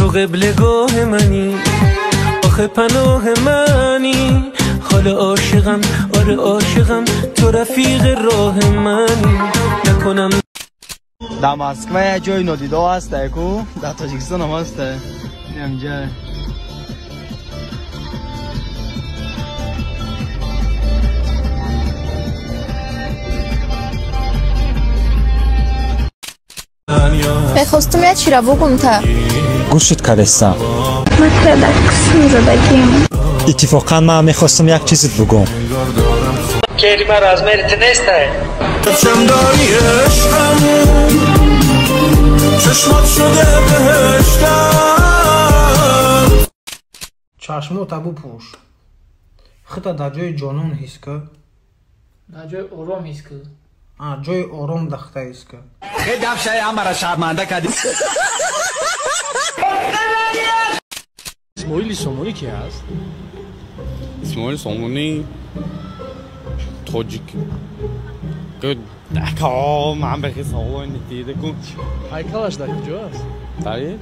تو قبلگاه منی آخه پناه منی حال عاشقم آره عاشقم تو رفیق راه منی نکنم در مسکو یه جای نادیده هسته کو در تاجیکستان هم هسته اینجا Мехостум я чира бугунта. Гӯшт карестам. Иттифоқан ман мехостам як чизит бугум. Kelime razmeriti neste? چشمو تابو پوش خطا در جای جانون هست که در جای آرام هست که جای آرام دخته هست که خیلی دفشه هم برای شرمنده کردی اسماعیل سامونی کی هست؟ اسماعیل سامونی تاجیک که دکا من به خیلی سامونی دیده کن هایکلش در کجا هست؟ داری؟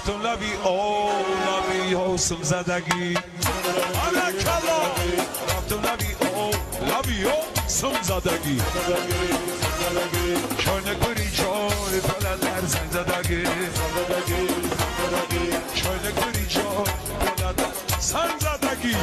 رفتم لبی حوصم زدگی رفتم لبی حوصم زدگی چانه گری جان پلن در زن زدگی چانه گری جان پلن در زن زدگی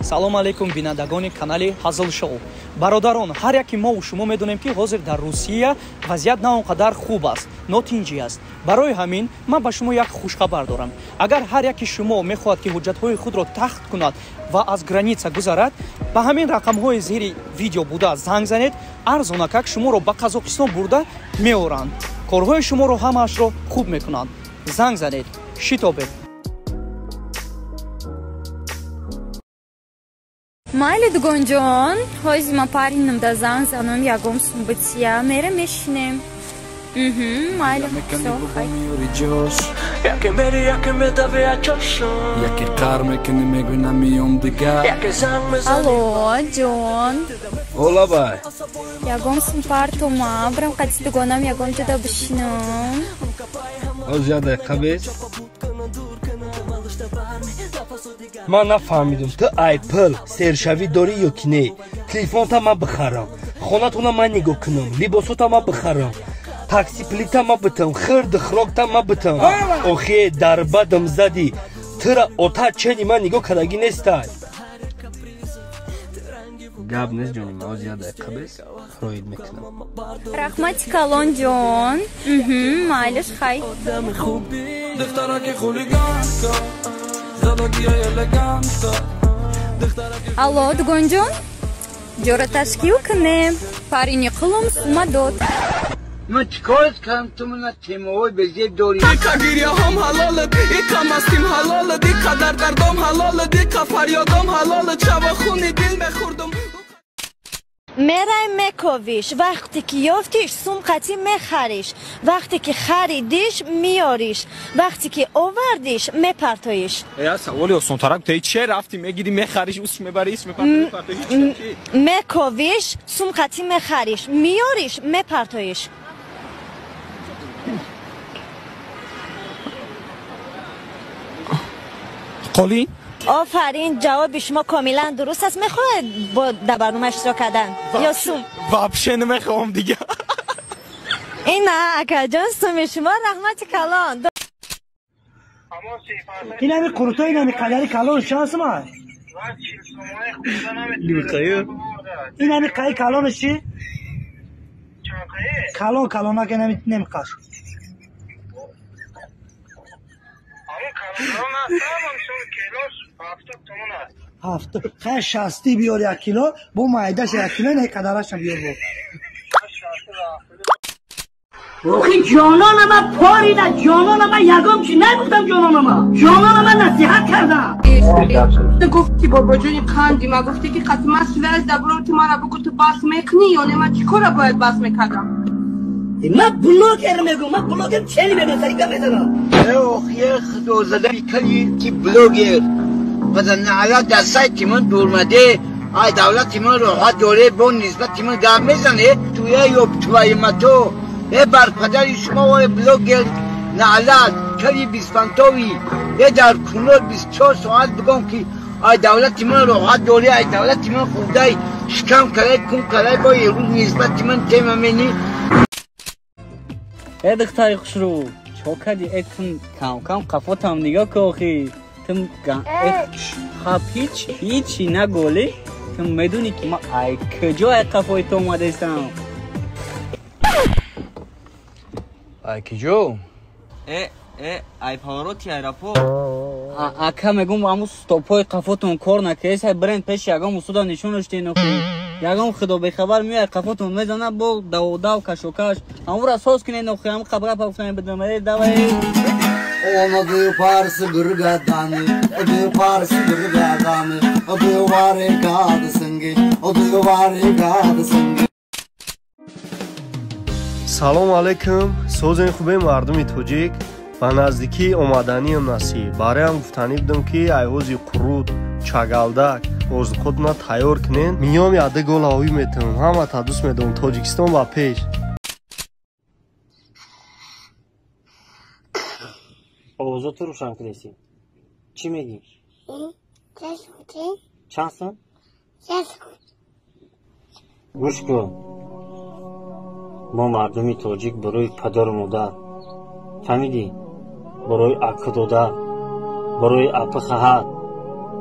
салом алейкум бинандагони канали ҳазл шоу бародарон ҳар яки мо шумо медонем ки ҳозир дар русия вазъият на он қадар хуб аст нотинҷӣ аст барои ҳамин ман ба шумо як хушхабар дорам агар ҳар яки шумо мехоҳад ки ҳуҷҷатҳои худро тахт кунад ва аз граница гузарад ба ҳамин рақамҳои зери видео буда занг занед арзонакак шуморо ба қазоқистон бурда меоранд корҳои шуморо ҳамаашро хуб мекунанд занг занед шитобед Майли дугонҷон ҳози ма паринам да занг занам ягом сумбатия мера мешинем майли яке мери яке медавея чошон яке қар мекунӣ мегӯям миём дигар яке занг мезанӣ алло ҷон ола бай ягом сумпартома бирам қати дугонам ягом ҷода бишинам озяда қабес من نفهمیدم تو ایپل سرشوی داری یا کی نه تلفن تا من بخرم خونتون من نگاه کنم لباسات من بخرم تاکسی پلیت من بتم خرد خراک تا من بتم آخه در بدم زدی ترا اوتا چنی من نگاه کردگی نیستای گاب نیست جونی ما زیاده قبض خروید میکنم رحمتی کالون جون مایلش خی алло дугонҷон ҷора ташкил кунем парини қулум сума дод من چیکار کنم تو من تیموی به زیر دوری گیریا هم حلاله دیکا مستیم حلاله دیکا دردم حلاله دیکا فریادم حلاله چوا خونی دل بخوردم мерай мековиш вақте ки ёфтиш сумқати мехариш вақте ки харидиш миёриш вақте ки овардиш мепартоиш я саволи осонтарак то че рафти мегири мехариш ус мебари ис мепартоиш мековиш сумқати мехариш миёриш мепартоиш قولین آفرین جواب شما کاملا درست است میخواهید با در برنامه اشتراک کردن یا سوم واپشه نمیخوام دیگه این نه اکا جان سوم شما رحمت کلان این همی قروتا این همی قدری کلان شانس ما این همی قایی کلانش چی؟ کلان نکه نمیقاش هفته خیلی شستی بیار یک کیلو با معدهش یک کیلو نه قدرش بیار با آخی جانان من پاریده جانان من یگام چی نگفتم جانان من نصیحت کردم تو گفتی بابا جونی خندی ما گفتی که قسم از سویرش دبرو تو مرا بگو تو باس میکنی یا نه من چی کارا باید باس میکردم من بلوگر میگم من بلوگر چلی میگم سریع بزنم اوخیه دوزده کلی کی بلوگر پس نعلا دستای تیمون دورمده ای دولت تیمون روحات دوره با نسبت تیمون گام میزنه توی یوب توی متو ای برپدری شما و بلوگر نعلا کلی بیسپانتوی ای در کنور 24 ساعت بگم که ای دولت تیمون روحات دوره ای دولت تیمون خودای شکم کلی کن کلی با یه روز نسبت تیمون تیم منی ای دختری خوشرو چوکدی اکتون کم قفاتم نگاه که آخی تم خب هیچی نگولی تم میدونی که ما ای کجا ای قفای تو اومده ایستم ای کجا؟ ای پاروتی ای راپو اکا میگم امو ستوپای قفاتون کار نکیس های برند پیش یکم اصودا نشونش دی نخی یکم خدا بخبر میای قفاتون میزنه با دو کشوکش امو را ساز کنی نخی هم خبره پافتنی بدنم دوایی Olmadı parsı gırgadanı, adı parsı gırgadanı, adı var gadı sıngi, adı var gadı sıngi. Салом алейкум, созен хубе мардуми тоҷик ба наздикии омадании насиб бароям гуфтанӣ будам ки айҳози қурут чагалдак озуқотна тайёр кунен миём яда гола овӣ метавам ҳама тадус медавам тоҷикистон ба пеш овозоту рӯшан кунеси чӣ мегӣ чанд сум гӯш кун мо мардуми тоҷик барои падару модар фаҳмидӣ барои ака додар барои апа хаҳар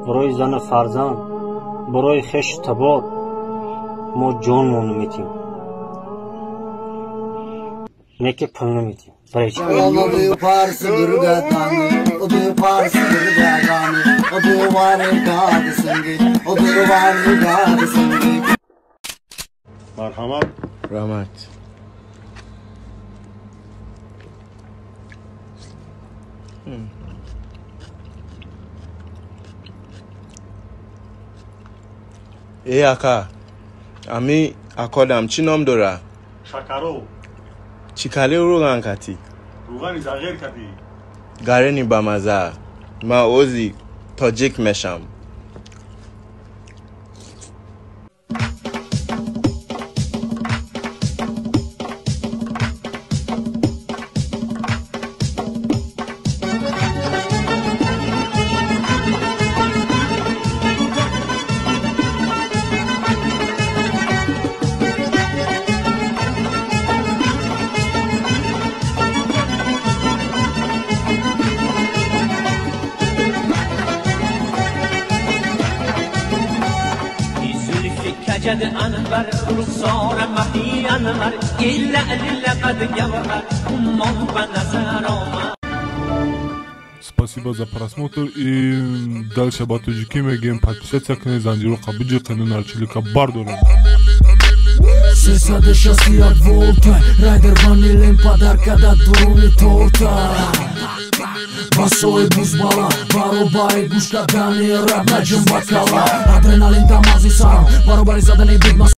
барои зану фарзанд барои хешу табор мо ҷонмонро метим неке пулну метим Olmadı parsı gırgadanı, adı parsı gırgadanı, adı var gadı sıngi, adı var gadı sıngi. Merhamet. Rahmet. ای اکا امی اکادم چی نام داره؟ شکرو چی کلی روغن کتی؟ روغنی زغیر کتی گرنی با مزه ما اوزی تاجیک میشم جد انور رخسار مهی انور گل لقد جوهر امام و نظر آمد. Спасибо за просмотр и дальше об Таджике мегем подписаться к Занжиру Кабиджи канал Чилика Бардора. Сесаде шасият волта, райдер ванилен подарка да дуруни торта. Басои бузбала, баробаи гушкадани, раб наҷм бакала. Адреналин тамази сарам, баробари задани бидмас